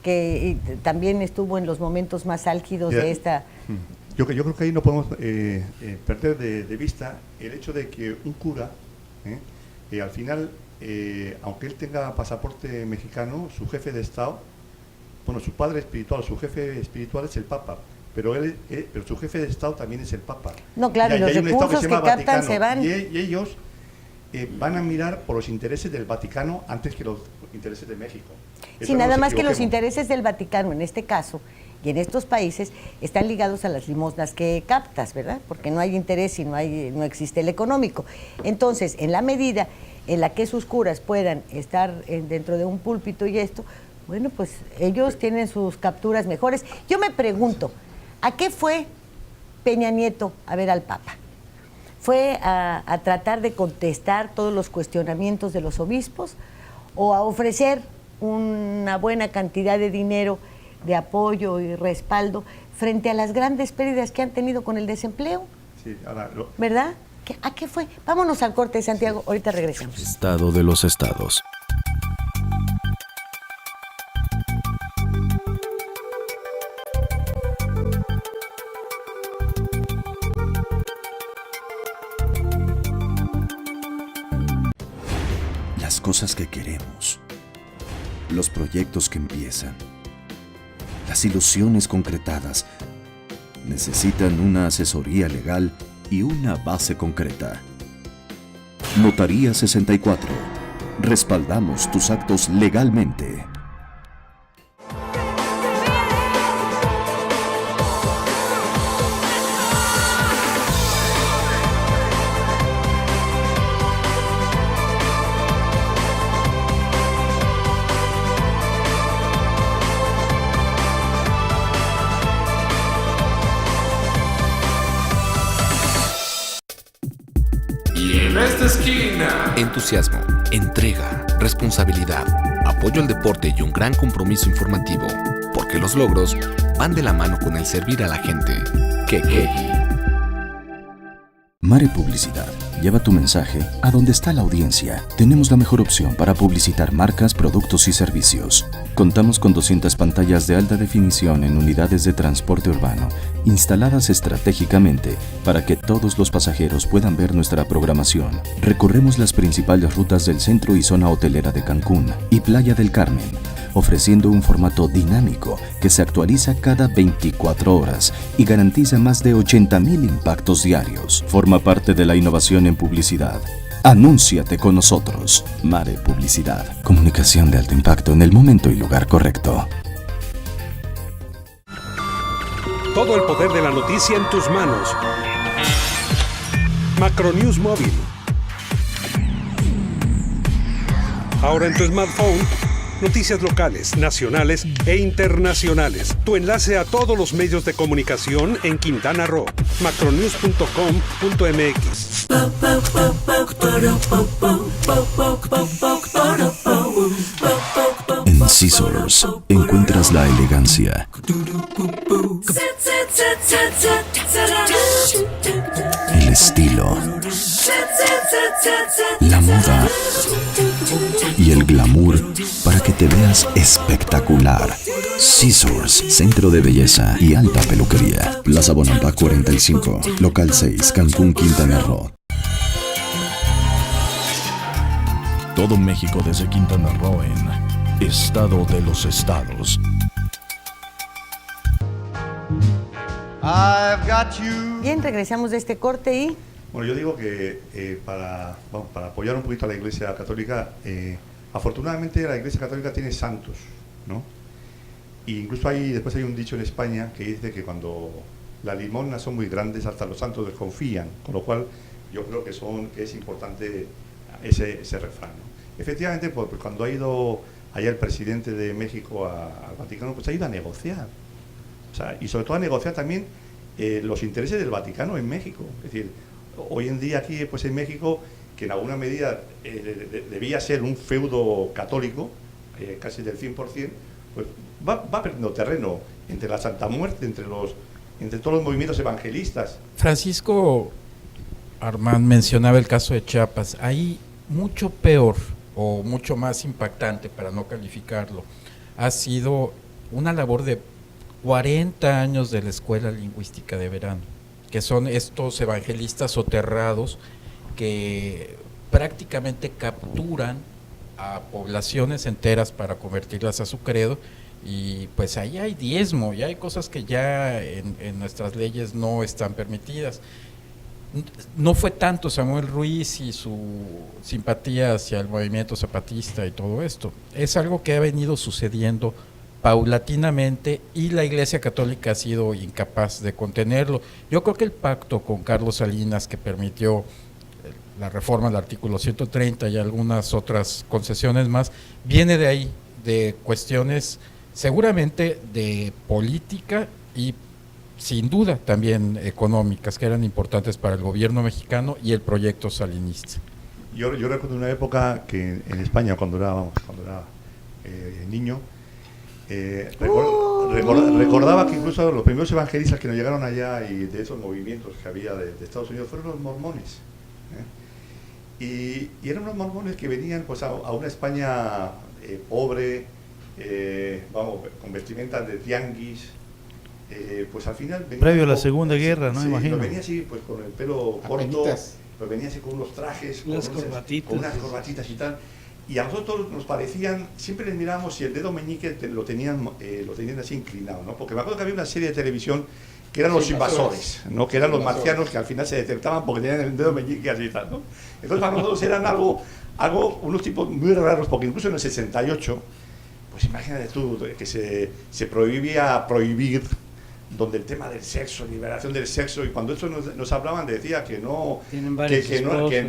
que también estuvo en los momentos más álgidos de esta. Yo creo que ahí no podemos perder de vista el hecho de que un cura al final, aunque él tenga pasaporte mexicano, su jefe de Estado, bueno, su padre espiritual, su jefe espiritual es el Papa, pero pero su jefe de Estado también es el Papa. No, claro, y los recursos que captan se van. Y ellos van a mirar por los intereses del Vaticano antes que los intereses de México. Sí, nada más que los intereses del Vaticano, en este caso, y en estos países, están ligados a las limosnas que captas, ¿verdad? Porque no hay interés y no existe el económico. Entonces, en la medida en la que sus curas puedan estar dentro de un púlpito y esto, bueno, pues ellos tienen sus capturas mejores. Yo me pregunto, ¿a qué fue Peña Nieto a ver al Papa? ¿Fue a tratar de contestar todos los cuestionamientos de los obispos o a ofrecer una buena cantidad de dinero de apoyo y respaldo frente a las grandes pérdidas que han tenido con el desempleo? Sí, ¿verdad? ¿A qué fue? Vámonos al corte, Santiago, ahorita regresamos. Estado de los estados. Las cosas que queremos, los proyectos que empiezan, las ilusiones concretadas, necesitan una asesoría legal y una base concreta. Notaría 64. Respaldamos tus actos legalmente. Entusiasmo, entrega, responsabilidad, apoyo al deporte y un gran compromiso informativo, porque los logros van de la mano con el servir a la gente. Mare Publicidad. Lleva tu mensaje a donde está la audiencia. Tenemos la mejor opción para publicitar marcas, productos y servicios. Contamos con 200 pantallas de alta definición en unidades de transporte urbano, instaladas estratégicamente para que todos los pasajeros puedan ver nuestra programación. Recorremos las principales rutas del centro y zona hotelera de Cancún y Playa del Carmen, ofreciendo un formato dinámico que se actualiza cada 24 horas y garantiza más de 80,000 impactos diarios. Forma parte de la innovación en publicidad. Anúnciate con nosotros. Mare Publicidad. Comunicación de alto impacto en el momento y lugar correcto. Todo el poder de la noticia en tus manos. Macronews Móvil. Ahora en tu smartphone, noticias locales, nacionales e internacionales. Tu enlace a todos los medios de comunicación en Quintana Roo. macronews.com.mx. En Scissors encuentras la elegancia, el estilo, la moda y el glamour para que te veas espectacular. Scissors, centro de belleza y alta peluquería. Plaza Bonampak 45, local 6, Cancún, Quintana Roo. Todo México desde Quintana Roo en Estado de los Estados. Bien, regresamos de este corte y... Bueno, yo digo que para apoyar un poquito a la Iglesia Católica, afortunadamente la Iglesia Católica tiene santos, ¿no? Y incluso después hay un dicho en España que dice que cuando las limosnas son muy grandes, hasta los santos desconfían, con lo cual yo creo que es importante ese refrán, ¿no? Efectivamente, pues cuando ha ido allá el presidente de México al Vaticano, pues ha ido a negociar, o sea, y sobre todo a negociar también los intereses del Vaticano en México. Es decir, hoy en día aquí pues en México, que en alguna medida debía ser un feudo católico, casi del 100%, pues va perdiendo terreno entre la Santa Muerte, entre todos los movimientos evangelistas. Francisco Armán mencionaba el caso de Chiapas. Ahí mucho peor o mucho más impactante, para no calificarlo, ha sido una labor de 40 años de la Escuela Lingüística de Verano, que son estos evangelistas soterrados que prácticamente capturan a poblaciones enteras para convertirlas a su credo, y pues ahí hay diezmo, y hay cosas que ya en nuestras leyes no están permitidas. No fue tanto Samuel Ruiz y su simpatía hacia el movimiento zapatista y todo esto, es algo que ha venido sucediendo paulatinamente, y la Iglesia Católica ha sido incapaz de contenerlo. Yo creo que el pacto con Carlos Salinas, que permitió la reforma del artículo 130 y algunas otras concesiones más, viene de ahí, de cuestiones seguramente de política y sin duda también económicas, que eran importantes para el gobierno mexicano y el proyecto salinista. Yo recuerdo una época que en España, cuando era niño, recordaba que incluso los primeros evangelistas que nos llegaron allá, y de esos movimientos que había de Estados Unidos, fueron los mormones. Y eran unos mormones que venían pues a una España pobre, con vestimentas de tianguis, pues al final previo a la Segunda Guerra, ¿no? Sí, Imagino. venía así, pues con el pelo corto, pues venía así con unos trajes, con unas corbatitas y tal. Y a nosotros nos parecían, siempre les mirábamos si el dedo meñique lo tenían así inclinado, ¿no? Porque me acuerdo que había una serie de televisión que eran los invasores, ¿no? Que eran los marcianos que al final se detectaban porque tenían el dedo meñique así y tal, ¿no? Entonces para nosotros eran unos tipos muy raros, porque incluso en el 68, pues imagínate tú que se prohibir, donde el tema del sexo, liberación del sexo, y cuando eso nos hablaban decía que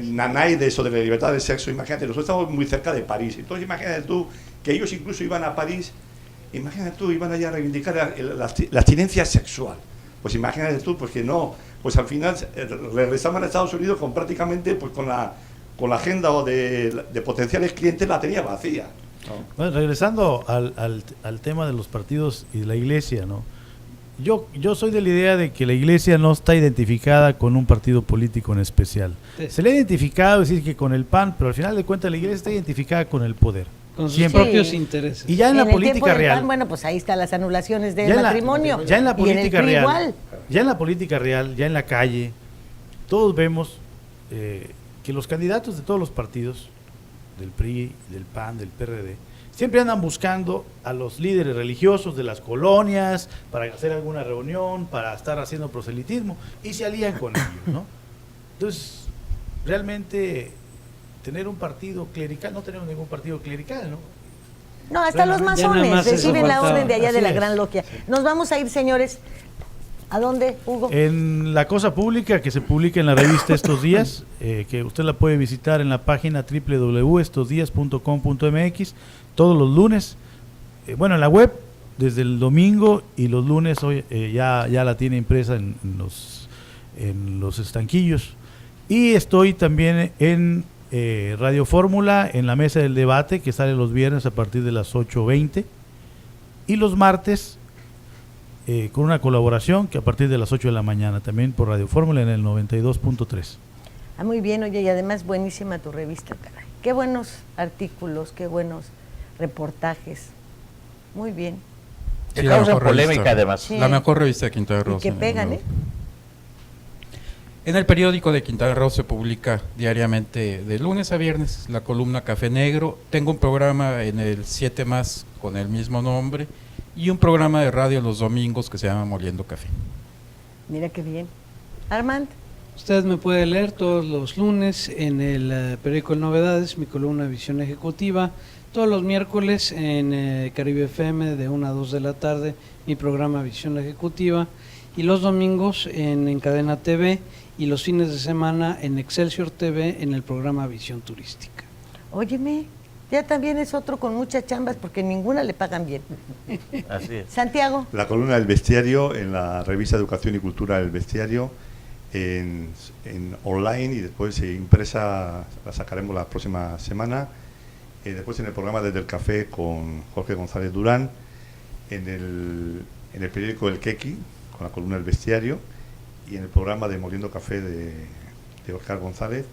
nanay de eso de la libertad del sexo. Imagínate, nosotros estamos muy cerca de París, entonces imagínate tú que ellos incluso iban a París, imagínate tú, iban allá a reivindicar la abstinencia sexual. Pues imagínate tú, pues que no, pues al final regresaban a Estados Unidos con prácticamente, pues con la agenda de potenciales clientes la tenía vacía, ¿no? Bueno, regresando al tema de los partidos y de la Iglesia, ¿no? Yo soy de la idea de que la Iglesia no está identificada con un partido político en especial. Sí. Se le ha identificado, decir que con el PAN, pero al final de cuentas la Iglesia está identificada con el poder. Con sus propios intereses. Y ya en la política real. PAN, bueno, pues ahí están las anulaciones del matrimonio. Ya en la política real. Igual. Ya en la política real, ya en la calle, todos vemos que los candidatos de todos los partidos, del PRI, del PAN, del PRD, siempre andan buscando a los líderes religiosos de las colonias para hacer alguna reunión, para estar haciendo proselitismo, y se alían con ellos, ¿no? Entonces, realmente, tener un partido clerical, no tenemos ningún partido clerical, ¿no? No, hasta los masones reciben la orden de allá de la Gran Logia. Nos vamos a ir, señores. ¿A dónde, Hugo? En La Cosa Pública, que se publica en la revista Estos Días, que usted la puede visitar en la página www.estosdias.com.mx todos los lunes. En la web, desde el domingo, y los lunes hoy ya la tiene impresa en los estanquillos. Y estoy también en Radio Fórmula, en la mesa del debate, que sale los viernes a partir de las 8:20, y los martes con una colaboración que a partir de las 8 de la mañana, también por Radio Fórmula en el 92.3. Muy bien, oye, y además buenísima tu revista, caray. Qué buenos artículos, qué buenos reportajes. Muy bien. Que causa polémica, además. Sí. La mejor revista de Quintana Roo. Y que pegan, En el periódico de Quintana Roo se publica diariamente de lunes a viernes la columna Café Negro. Tengo un programa en el 7 más con el mismo nombre, y un programa de radio los domingos que se llama Moliendo Café. Mira qué bien. Armand. Usted me puede leer todos los lunes en el periódico Novedades, mi columna Visión Ejecutiva, todos los miércoles en Caribe FM de 1 a 2 de la tarde, mi programa Visión Ejecutiva, y los domingos en Cadena TV, y los fines de semana en Excelsior TV en el programa Visión Turística. Óyeme, ya también es otro con muchas chambas porque ninguna le pagan bien. Así es. Santiago. La columna del Bestiario en la revista Educación y Cultura del Bestiario, en online, y después impresa la sacaremos la próxima semana. Después en el programa Desde el Café con Jorge González Durán, en el periódico El Quequi con la columna del Bestiario, y en el programa de Moliendo Café de Oscar González,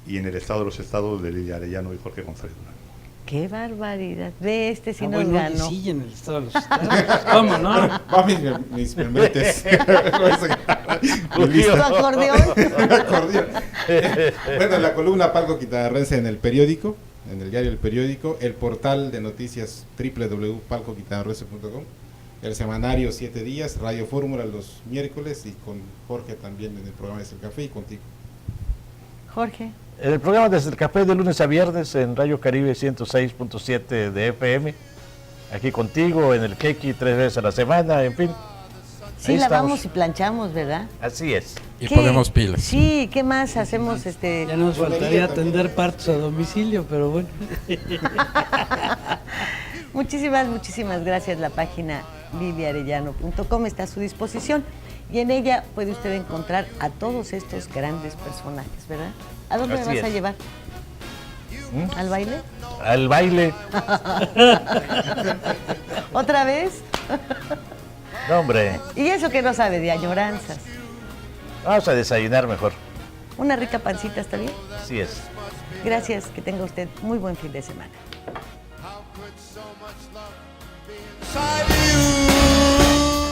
y en el Estado de los Estados de Lidia Arellano y Jorge González Durán. ¡Qué barbaridad! De este sí nos bueno, ganó. sí, en el estado de los estados. ¿Cómo no? Va mis permetes. ¿Tu acordeón? Bueno, la columna Palco Guitarrense en el periódico, en el diario El Periódico, el portal de noticias www.palcoguitarrense.com, el semanario 7 días, Radio Fórmula los miércoles y con Jorge también en el programa Desde el Café y contigo. Jorge. En el programa Desde el Café de lunes a viernes en Radio Caribe 106.7 de FM, aquí contigo en el Keki 3 veces a la semana, en fin. Sí, lavamos y planchamos, ¿verdad? Así es. Y ponemos pilas. Sí, ¿qué más hacemos? Ya nos faltaría atender partos a domicilio, pero bueno. Muchísimas gracias. La página viviarellano.com está a su disposición y en ella puede usted encontrar a todos estos grandes personajes, ¿verdad? ¿A dónde me vas a llevar? ¿Al baile? Al baile. ¿Otra vez? No, hombre. Y eso que no sabe de añoranzas. Vamos a desayunar mejor. Una rica pancita, ¿está bien? Así es. Gracias, que tenga usted muy buen fin de semana. Inside you.